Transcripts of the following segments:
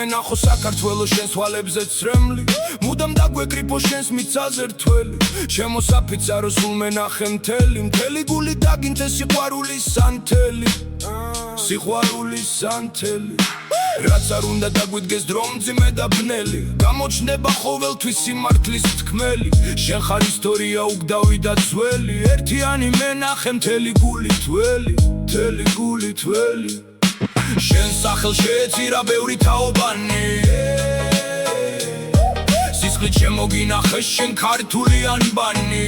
მენახო საქართველოს შენს თვალებზე ცრემლი მუდამ დაგვეკრიფო შენს მიწაზე რთველი შემოსაფიცარო სულ მენახე მთელი გული დაგინთე სიყვარულის სანთელი რაც არ უნდა დაგვიდგეს დრო მძიმე და ბნელი გამოჩნდება ყოველთვის სიმართლის თქმელი შენ ხარ ისტორია უგდავი და ძველი ერთიანი მენახე მთელი გული თველი შენ სახელს შეეცირა ბევრი თაობანი სისხლით შემოგინახე შენ ქართული ანბანი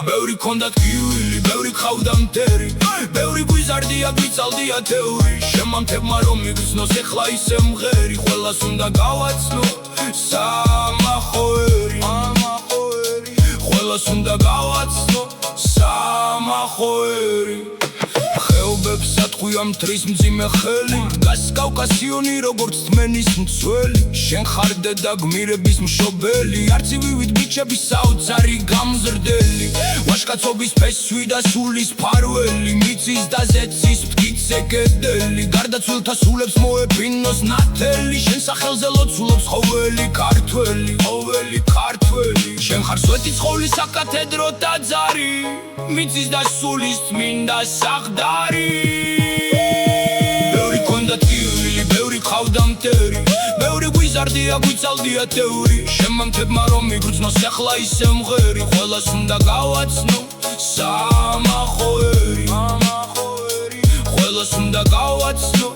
ბევრი ქონდათ გივლი, ბევრი ყავდა მტერი ბევრი გვიზარდია, გვიწალდია თეური შემამთებმა რომ მიგრძნოს ეხლა ისე მღერი ყველას უნდა გავაცნო სამახოერი ყველას უნდა გავაცნო სამახოერი ხეობებს ატყვია მთრის მძიმე ხელი დგას კავკასიონი როგორც თმენის მცველი შენ ხარ დედა გმირების მშობელი არცივივით ბიჭების საოცარი გამზრდელი ვაჟკაცობის ფესვი და სულის ფარველი მიწის და ზეცის მტკიცე კედელი გარდაცვლილთა სულებს მოეფინოს ნათელი შენ სახელზე ლოცულობს ყოველი ქართველი შენ ხარ სვეტი ცხოვლის საკათედრო ტაძარი მიწის და სულის წმინდა საყდარი ბევრი ქონდათ გივლი, ბევრი ყავდა მტერი ბევრი გვიზარდია, გვიწალდია თეური შემამთებმა რომ მიგრძნოს ეხლა ისე მღერი ყველას უნდა გავაცნო სამახოერი ყველას უნდა გავაცნო